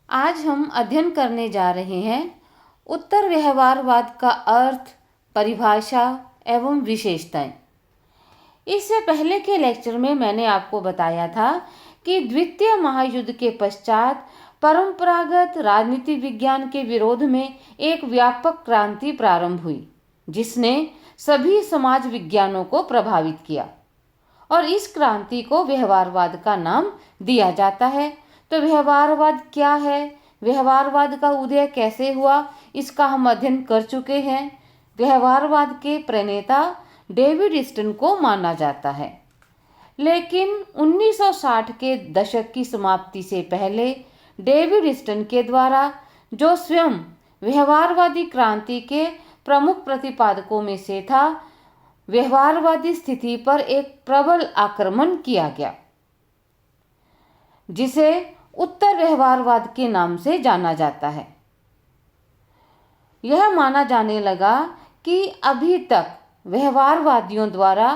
आज हम अध्ययन करने जा रहे हैं उत्तर व्यवहारवाद का अर्थ, परिभाषा एवं विशेषताएं। इससे पहले के लेक्चर में मैंने आपको बताया था कि द्वितीय महायुद्ध के पश्चात परंपरागत राजनीति विज्ञान के विरोध में एक व्यापक क्रांति प्रारंभ हुई, जिसने सभी समाज विज्ञानों को प्रभावित किया और इस क्रांति को व्यवहारवाद का नाम दिया जाता है। तो व्यवहारवाद क्या है, व्यवहारवाद का उदय कैसे हुआ, इसका हम अध्ययन कर चुके हैं। व्यवहारवाद के प्रणेता डेविड ईस्टन को माना जाता है, लेकिन 1960 के दशक की समाप्ति से पहले डेविड ईस्टन के द्वारा, जो स्वयं व्यवहारवादी क्रांति के प्रमुख प्रतिपादकों में से था, व्यवहारवादी स्थिति पर एक प्रबल आक्रमण किया गया, जिसे उत्तर व्यवहारवाद के नाम से जाना जाता है। यह माना जाने लगा कि अभी तक व्यवहारवादियों द्वारा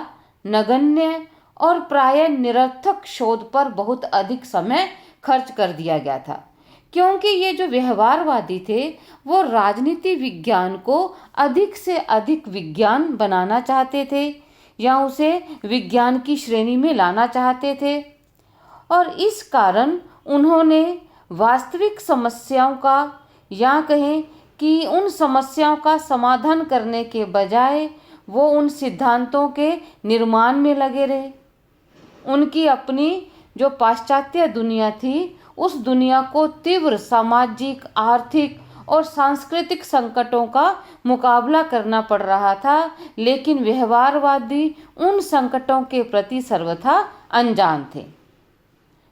नगण्य और प्राय निरर्थक शोध पर बहुत अधिक समय खर्च कर दिया गया था, क्योंकि ये जो व्यवहारवादी थे वो राजनीति विज्ञान को अधिक से अधिक विज्ञान बनाना चाहते थे या उसे विज्ञान की श्रेणी में लाना चाहते थे, और इस कारण उन्होंने वास्तविक समस्याओं का, या कहें कि उन समस्याओं का समाधान करने के बजाय वो उन सिद्धांतों के निर्माण में लगे रहे। उनकी अपनी जो पाश्चात्य दुनिया थी, उस दुनिया को तीव्र सामाजिक, आर्थिक और सांस्कृतिक संकटों का मुकाबला करना पड़ रहा था, लेकिन व्यवहारवादी उन संकटों के प्रति सर्वथा अनजान थे।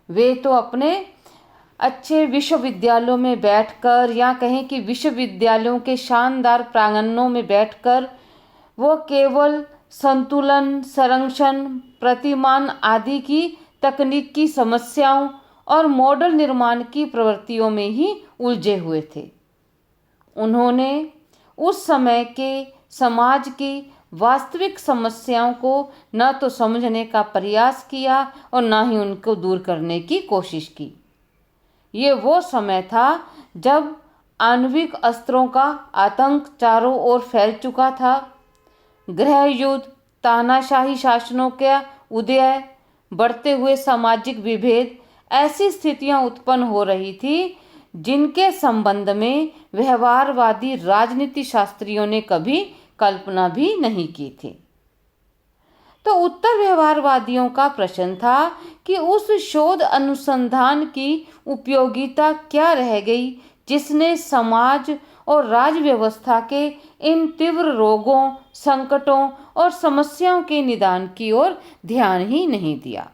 वे तो अपने अच्छे विश्वविद्यालयों में बैठकर, या कहें कि विश्वविद्यालयों के शानदार प्रांगणों में बैठकर वो केवल संतुलन, संरक्षण, प्रतिमान आदि की तकनीकी समस्याओं और मॉडल निर्माण की प्रवृत्तियों में ही उलझे हुए थे। उन्होंने उस समय के समाज की वास्तविक समस्याओं को न तो समझने का प्रयास किया और न ही उनको दूर करने की कोशिश की। ये वो समय था जब आणविक अस्त्रों का आतंक चारों ओर फैल चुका था, गृह युद्ध, तानाशाही शासनों का उदय, बढ़ते हुए सामाजिक विभेद, ऐसी स्थितियां उत्पन्न हो रही थी जिनके संबंध में व्यवहारवादी राजनीति शास्त्रियों ने कभी कल्पना भी नहीं की थी। तो उत्तर व्यवहारवादियों का प्रश्न था कि उस शोध अनुसंधान की उपयोगिता क्या रह गई जिसने समाज और राज व्यवस्था के इन तीव्र रोगों, संकटों और समस्याओं के निदान की ओर ध्यान ही नहीं दिया।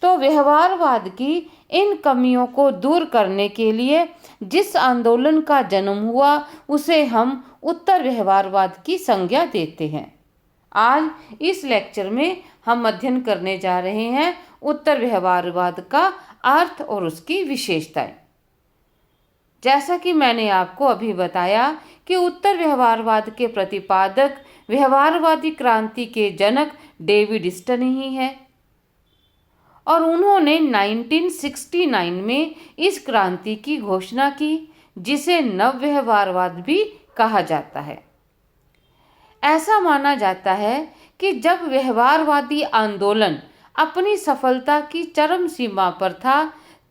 तो व्यवहारवाद की इन कमियों को दूर करने के लिए जिस आंदोलन का जन्म हुआ, उसे हम उत्तर व्यवहारवाद की संज्ञा देते हैं। आज इस लेक्चर में हम अध्ययन करने जा रहे हैं उत्तर व्यवहारवाद का अर्थ और उसकी विशेषताएं। जैसा कि मैंने आपको अभी बताया कि उत्तर व्यवहारवाद के प्रतिपादक, व्यवहारवादी क्रांति के जनक डेविड ईस्टन ही है, और उन्होंने 1969 में इस क्रांति की घोषणा की, जिसे नव व्यवहारवाद भी कहा जाता है। ऐसा माना जाता है कि जब व्यवहारवादी आंदोलन अपनी सफलता की चरम सीमा पर था,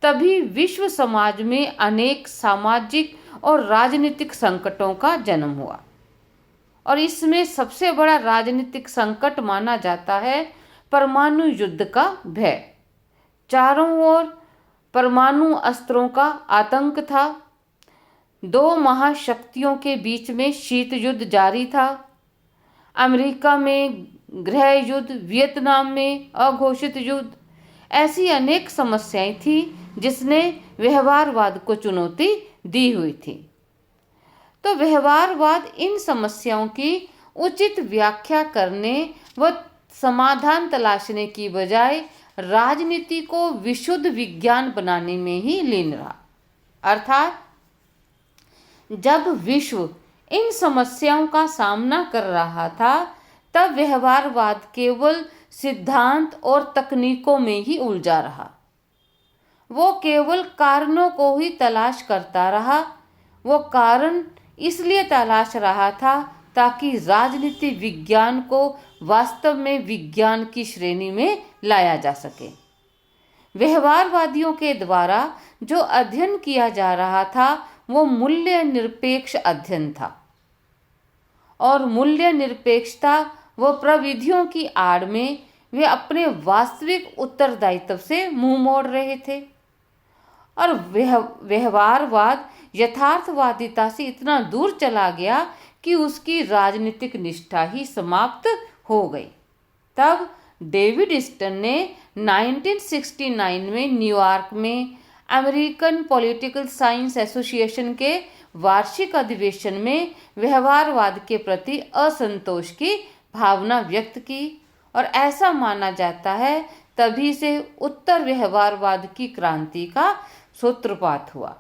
तभी विश्व समाज में अनेक सामाजिक और राजनीतिक संकटों का जन्म हुआ, और इसमें सबसे बड़ा राजनीतिक संकट माना जाता है परमाणु युद्ध का भय। चारों ओर परमाणु अस्त्रों का आतंक था, दो महाशक्तियों के बीच में शीत युद्ध जारी था, अमेरिका में गृह युद्ध, वियतनाम में अघोषित युद्ध, ऐसी अनेक समस्याएं थी जिसने व्यवहारवाद को चुनौती दी हुई थी। तो व्यवहारवाद इन समस्याओं की उचित व्याख्या करने व समाधान तलाशने की बजाय राजनीति को विशुद्ध विज्ञान बनाने में ही लीन रहा। अर्थात जब विश्व इन समस्याओं का सामना कर रहा था, तब व्यवहारवाद केवल सिद्धांत और तकनीकों में ही उलझा रहा। वो केवल कारणों को ही तलाश करता रहा। वो कारण इसलिए तलाश रहा था ताकि राजनीति विज्ञान को वास्तव में विज्ञान की श्रेणी में लाया जा सके। व्यवहारवादियों के द्वारा जो अध्ययन किया जा रहा था वो मूल्य निरपेक्ष अध्ययन था, और मूल्य निरपेक्षता व प्रविधियों की आड़ में वे अपने वास्तविक उत्तरदायित्व से मुंह मोड़ रहे थे। और व्यवहारवाद यथार्थवादिता से इतना दूर चला गया कि उसकी राजनीतिक निष्ठा ही समाप्त हो गई। तब डेविड स्टन ने 1969 में न्यूयॉर्क में अमेरिकन पॉलिटिकल साइंस एसोसिएशन के वार्षिक अधिवेशन में व्यवहारवाद के प्रति असंतोष की भावना व्यक्त की, और ऐसा माना जाता है तभी से उत्तर व्यवहारवाद की क्रांति का सूत्रपात हुआ।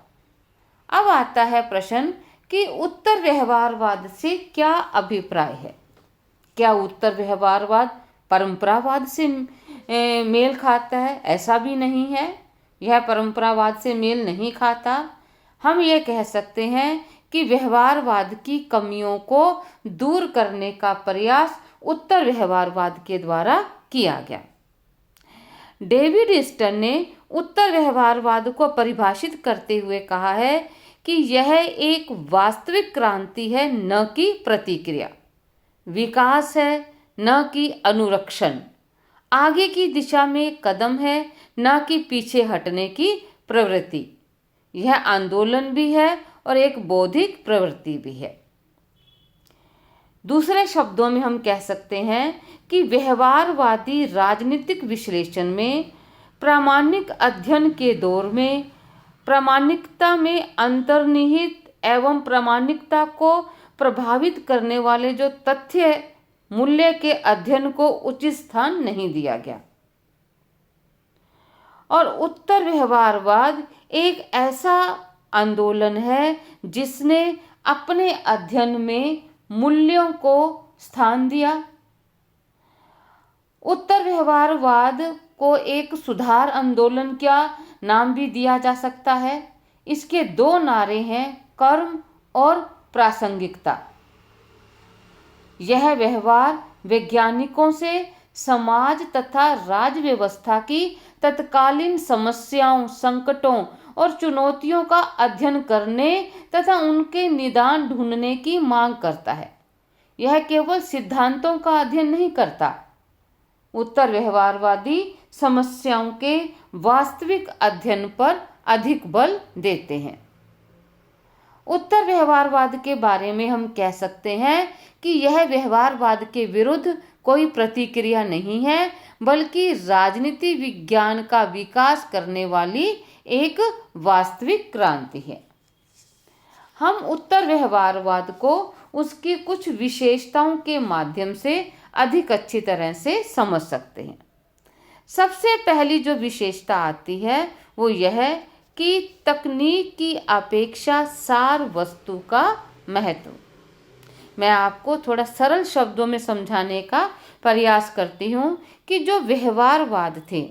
अब आता है प्रश्न कि उत्तर व्यवहारवाद से क्या अभिप्राय है। क्या उत्तर व्यवहारवाद परंपरावाद से मेल खाता है? ऐसा भी नहीं है, यह परंपरावाद से मेल नहीं खाता। हम ये कह सकते हैं कि व्यवहारवाद की कमियों को दूर करने का प्रयास उत्तर व्यवहारवाद के द्वारा किया गया। डेविड स्टन ने उत्तर व्यवहारवाद को परिभाषित करते हुए कहा है कि यह एक वास्तविक क्रांति है, न कि प्रतिक्रिया, विकास है न कि अनुरक्षण, आगे की दिशा में कदम है न कि पीछे हटने की प्रवृत्ति। यह आंदोलन भी है और एक बौद्धिक प्रवृत्ति भी है। दूसरे शब्दों में हम कह सकते हैं कि व्यवहारवादी राजनीतिक विश्लेषण में प्रामाणिक अध्ययन के दौर में प्रामाणिकता में अंतर्निहित एवं प्रामाणिकता को प्रभावित करने वाले जो तथ्य मूल्य के अध्ययन को उचित स्थान नहीं दिया गया। और उत्तर व्यवहारवाद एक ऐसा आंदोलन है जिसने अपने अध्ययन में मूल्यों को स्थान दिया। उत्तर व्यवहारवाद को एक सुधार आंदोलन का नाम भी दिया जा सकता है। इसके दो नारे हैं, कर्म और प्रासंगिकता। यह व्यवहार वैज्ञानिकों से समाज तथा राज्य व्यवस्था की तत्कालीन समस्याओं, संकटों और चुनौतियों का अध्ययन करने तथा उनके निदान ढूंढने की मांग करता है। यह केवल सिद्धांतों का अध्ययन नहीं करता। उत्तर व्यवहारवादी समस्याओं के वास्तविक अध्ययन पर अधिक बल देते हैं। उत्तर व्यवहारवाद के बारे में हम कह सकते हैं कि यह व्यवहारवाद के विरुद्ध कोई प्रतिक्रिया नहीं है, बल्कि राजनीति विज्ञान का विकास करने वाली एक वास्तविक क्रांति है। हम उत्तर व्यवहारवाद को उसकी कुछ विशेषताओं के माध्यम से अधिक अच्छी तरह से समझ सकते हैं। सबसे पहली जो विशेषता आती है वो यह है कि तकनीक की अपेक्षा सार वस्तु का महत्व। मैं आपको थोड़ा सरल शब्दों में समझाने का प्रयास करती हूँ कि जो व्यवहारवाद थे,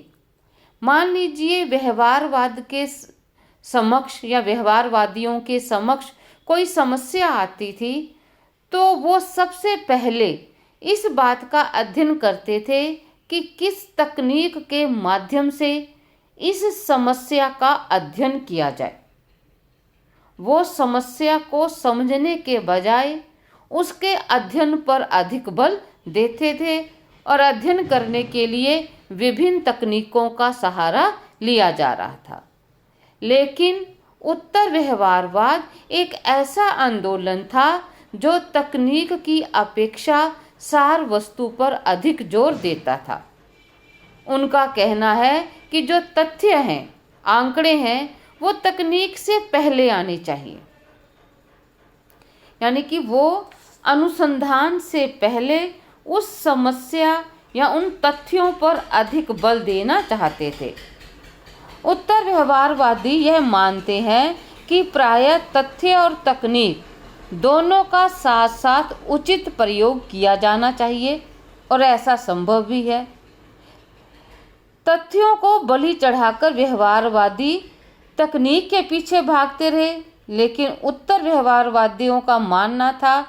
मान लीजिए व्यवहारवाद के समक्ष या व्यवहारवादियों के समक्ष कोई समस्या आती थी, तो वो सबसे पहले इस बात का अध्ययन करते थे कि किस तकनीक के माध्यम से इस समस्या का अध्ययन किया जाए। वो समस्या को समझने के बजाय उसके अध्ययन पर अधिक बल देते थे और अध्ययन करने के लिए विभिन्न तकनीकों का सहारा लिया जा रहा था। लेकिन उत्तर व्यवहारवाद एक ऐसा आंदोलन था जो तकनीक की अपेक्षा सार वस्तु पर अधिक जोर देता था। उनका कहना है कि जो तथ्य हैं, आंकड़े हैं, वो तकनीक से पहले आने चाहिए। यानी कि वो अनुसंधान से पहले उस समस्या या उन तथ्यों पर अधिक बल देना चाहते थे। उत्तर व्यवहारवादी यह मानते हैं कि प्रायः तथ्य और तकनीक दोनों का साथ साथ उचित प्रयोग किया जाना चाहिए और ऐसा संभव भी है। तथ्यों को बलि चढ़ाकर व्यवहारवादी तकनीक के पीछे भागते रहे, लेकिन उत्तर व्यवहारवादियों का मानना था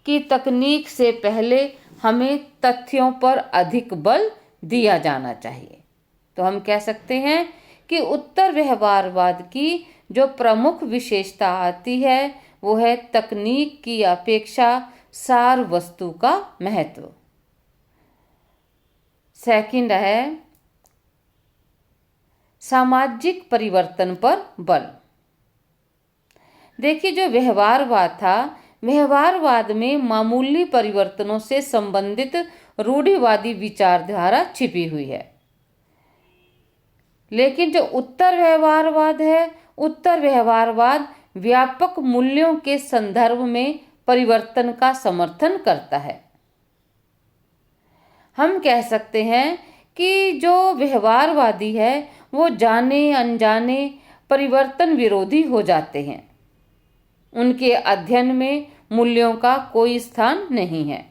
कि तकनीक से पहले हमें तथ्यों पर अधिक बल दिया जाना चाहिए। तो हम कह सकते हैं कि उत्तर व्यवहारवाद की जो प्रमुख विशेषता आती है वो है तकनीक की अपेक्षा सार वस्तु का महत्व। सेकंड है सामाजिक परिवर्तन पर बल। देखिए, जो व्यवहारवाद था, व्यवहारवाद में मामूली परिवर्तनों से संबंधित रूढ़िवादी विचारधारा छिपी हुई है, लेकिन जो उत्तर व्यवहारवाद है, उत्तर व्यवहारवाद व्यापक मूल्यों के संदर्भ में परिवर्तन का समर्थन करता है। हम कह सकते हैं कि जो व्यवहारवादी है वो जाने अनजाने परिवर्तन विरोधी हो जाते हैं। उनके अध्ययन में मूल्यों का कोई स्थान नहीं है,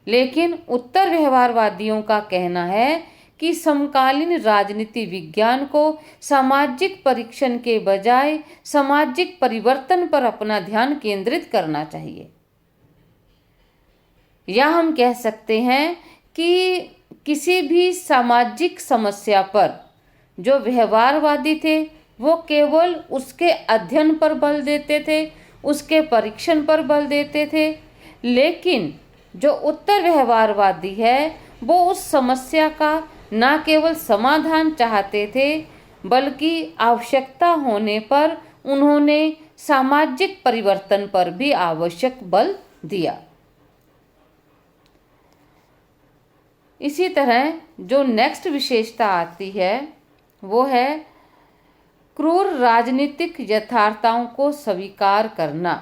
लेकिन उत्तर व्यवहारवादियों का कहना है कि समकालीन राजनीति विज्ञान को सामाजिक परीक्षण के बजाय सामाजिक परिवर्तन पर अपना ध्यान केंद्रित करना चाहिए। या हम कह सकते हैं कि किसी भी सामाजिक समस्या पर जो व्यवहारवादी थे वो केवल उसके अध्ययन पर बल देते थे, उसके परीक्षण पर बल देते थे, लेकिन जो उत्तर व्यवहारवादी है वो उस समस्या का न केवल समाधान चाहते थे बल्कि आवश्यकता होने पर उन्होंने सामाजिक परिवर्तन पर भी आवश्यक बल दिया। इसी तरह जो नेक्स्ट विशेषता आती है वो है क्रूर राजनीतिक यथार्थताओं को स्वीकार करना।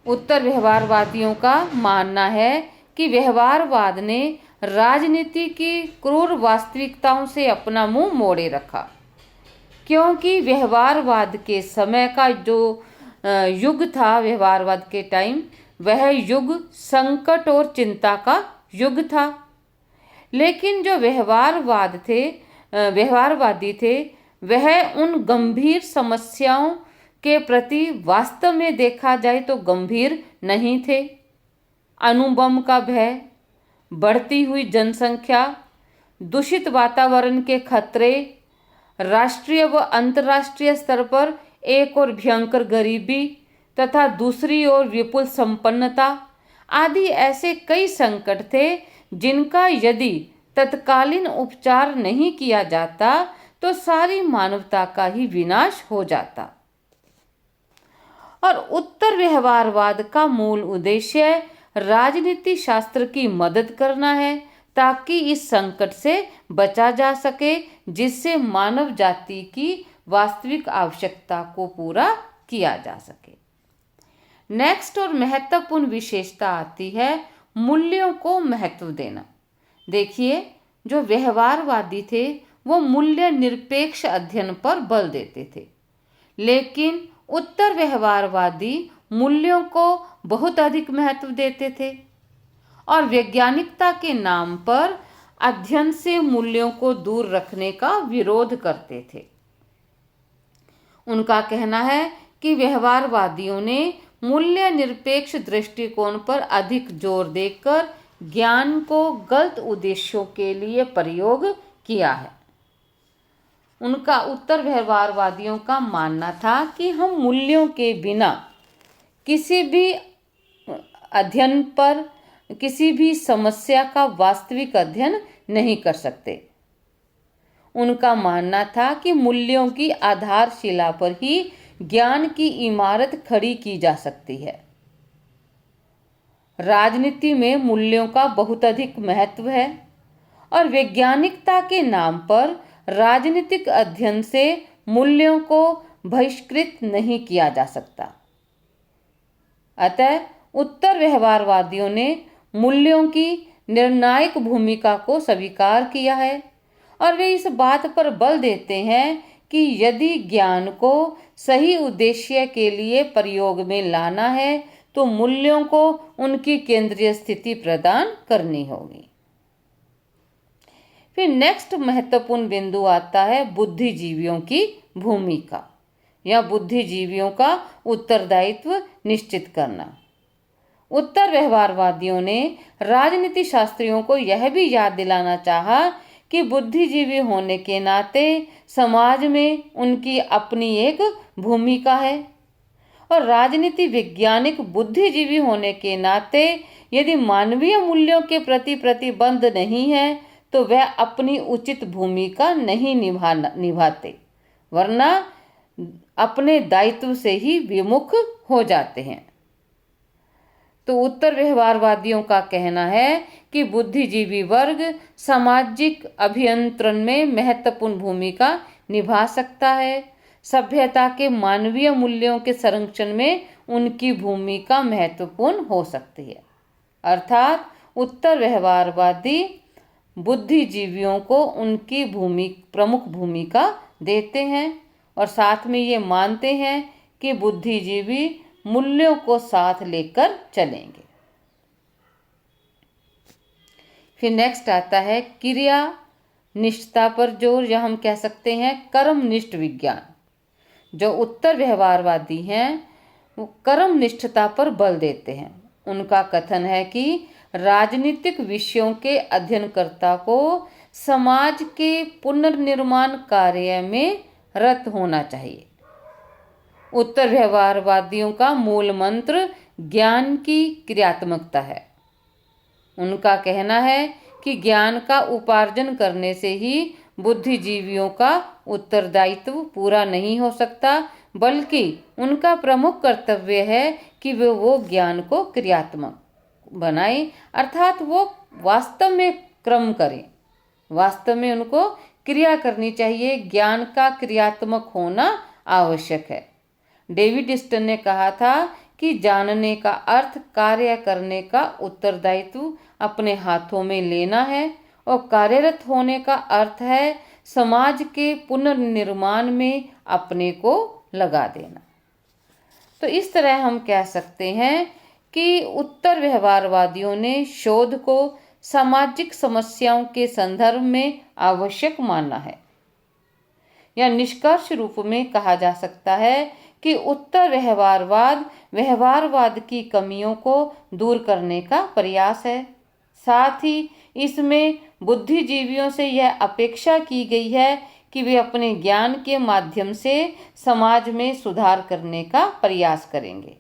उत्तर व्यवहारवादियों का मानना है कि व्यवहारवाद ने राजनीति की क्रूर वास्तविकताओं से अपना मुंह मोड़े रखा, क्योंकि व्यवहारवाद के समय का जो युग था, व्यवहारवाद के टाइम, वह युग संकट और चिंता का युग था। लेकिन जो व्यवहारवादी थे वह उन गंभीर समस्याओं के प्रति वास्तव में देखा जाए तो गंभीर नहीं थे। अणुबम का भय, बढ़ती हुई जनसंख्या, दूषित वातावरण के खतरे, राष्ट्रीय व अंतर्राष्ट्रीय स्तर पर एक और भयंकर गरीबी तथा दूसरी ओर विपुल संपन्नता आदि ऐसे कई संकट थे जिनका यदि तत्कालीन उपचार नहीं किया जाता तो सारी मानवता का ही विनाश हो जाता। और उत्तर व्यवहारवाद का मूल उद्देश्य राजनीति शास्त्र की मदद करना है ताकि इस संकट से बचा जा सके, जिससे मानव जाति की वास्तविक आवश्यकता को पूरा किया जा सके। नेक्स्ट और महत्वपूर्ण विशेषता आती है मूल्यों को महत्व देना। देखिए, जो व्यवहारवादी थे वो मूल्य निरपेक्ष अध्ययन पर बल देते थे, लेकिन उत्तर व्यवहारवादी मूल्यों को बहुत अधिक महत्व देते थे और वैज्ञानिकता के नाम पर अध्ययन से मूल्यों को दूर रखने का विरोध करते थे। उनका कहना है कि व्यवहारवादियों ने मूल्य निरपेक्ष दृष्टिकोण पर अधिक जोर देकर ज्ञान को गलत उद्देश्यों के लिए प्रयोग किया है। उनका उत्तर व्यवहारवादियों का मानना था कि हम मूल्यों के बिना किसी भी अध्ययन पर, किसी भी समस्या का वास्तविक अध्ययन नहीं कर सकते। उनका मानना था कि मूल्यों की आधारशिला पर ही ज्ञान की इमारत खड़ी की जा सकती है। राजनीति में मूल्यों का बहुत अधिक महत्व है और वैज्ञानिकता के नाम पर राजनीतिक अध्ययन से मूल्यों को बहिष्कृत नहीं किया जा सकता। अतः उत्तर व्यवहारवादियों ने मूल्यों की निर्णायक भूमिका को स्वीकार किया है और वे इस बात पर बल देते हैं कि यदि ज्ञान को सही उद्देश्य के लिए प्रयोग में लाना है तो मूल्यों को उनकी केंद्रीय स्थिति प्रदान करनी होगी। फिर नेक्स्ट महत्वपूर्ण बिंदु आता है बुद्धिजीवियों की भूमिका या बुद्धिजीवियों का उत्तरदायित्व निश्चित करना। उत्तर व्यवहारवादियों ने राजनीति शास्त्रियों को यह भी याद दिलाना चाहा कि बुद्धिजीवी होने के नाते समाज में उनकी अपनी एक भूमिका है और राजनीति वैज्ञानिक बुद्धिजीवी होने के नाते यदि मानवीय मूल्यों के प्रति प्रतिबद्ध नहीं है तो वह अपनी उचित भूमिका नहीं निभाते, वरना अपने दायित्व से ही विमुख हो जाते हैं। तो उत्तर व्यवहारवादियों का कहना है कि बुद्धिजीवी वर्ग सामाजिक अभियंत्रण में महत्वपूर्ण भूमिका निभा सकता है। सभ्यता के मानवीय मूल्यों के संरक्षण में उनकी भूमिका महत्वपूर्ण हो सकती है। अर्थात उत्तर व्यवहारवादी बुद्धिजीवियों को उनकी प्रमुख भूमिका देते हैं और साथ में ये मानते हैं कि बुद्धिजीवी मूल्यों को साथ लेकर चलेंगे। फिर नेक्स्ट आता है क्रिया निष्ठता पर जोर, या हम कह सकते हैं कर्मनिष्ठ विज्ञान। जो उत्तर व्यवहारवादी हैं वो कर्मनिष्ठता पर बल देते हैं। उनका कथन है कि राजनीतिक विषयों के अध्ययनकर्ता को समाज के पुनर्निर्माण कार्य में रत होना चाहिए। उत्तर व्यवहारवादियों का मूल मंत्र ज्ञान की क्रियात्मकता है। उनका कहना है कि ज्ञान का उपार्जन करने से ही बुद्धिजीवियों का उत्तरदायित्व पूरा नहीं हो सकता, बल्कि उनका प्रमुख कर्तव्य है कि वे वो ज्ञान को क्रियात्मक बनाए, अर्थात वो वास्तव में क्रम करें। वास्तव में उनको क्रिया करनी चाहिए। ज्ञान का क्रियात्मक होना आवश्यक है। डेविड स्टन ने कहा था कि जानने का अर्थ कार्य करने का उत्तरदायित्व अपने हाथों में लेना है और कार्यरत होने का अर्थ है समाज के पुनर्निर्माण में अपने को लगा देना। तो इस तरह हम कह सकते हैं कि उत्तर व्यवहारवादियों ने शोध को सामाजिक समस्याओं के संदर्भ में आवश्यक माना है, या निष्कर्ष रूप में कहा जा सकता है कि उत्तर व्यवहारवाद की कमियों को दूर करने का प्रयास है। साथ ही इसमें बुद्धिजीवियों से यह अपेक्षा की गई है कि वे अपने ज्ञान के माध्यम से समाज में सुधार करने का प्रयास करेंगे।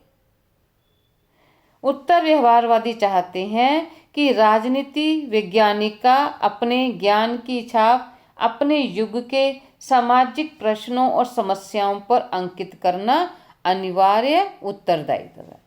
उत्तर व्यवहारवादी चाहते हैं कि राजनीति वैज्ञानिक का अपने ज्ञान की छाप अपने युग के सामाजिक प्रश्नों और समस्याओं पर अंकित करना अनिवार्य उत्तरदायित्व है।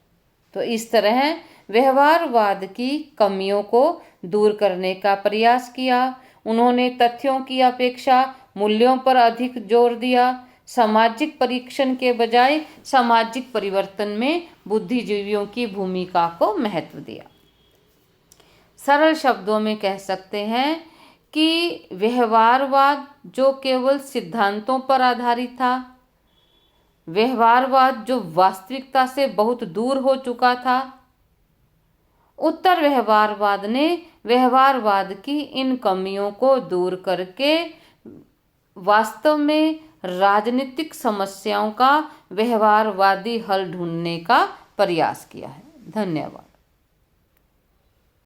तो इस तरह व्यवहारवाद की कमियों को दूर करने का प्रयास किया। उन्होंने तथ्यों की अपेक्षा मूल्यों पर अधिक जोर दिया। सामाजिक परीक्षण के बजाय सामाजिक परिवर्तन में बुद्धिजीवियों की भूमिका को महत्व दिया। सरल शब्दों में कह सकते हैं कि व्यवहारवाद जो केवल सिद्धांतों पर आधारित था, व्यवहारवाद जो वास्तविकता से बहुत दूर हो चुका था, उत्तर व्यवहारवाद ने व्यवहारवाद की इन कमियों को दूर करके वास्तव में राजनीतिक समस्याओं का व्यवहारवादी हल ढूंढने का प्रयास किया है। धन्यवाद।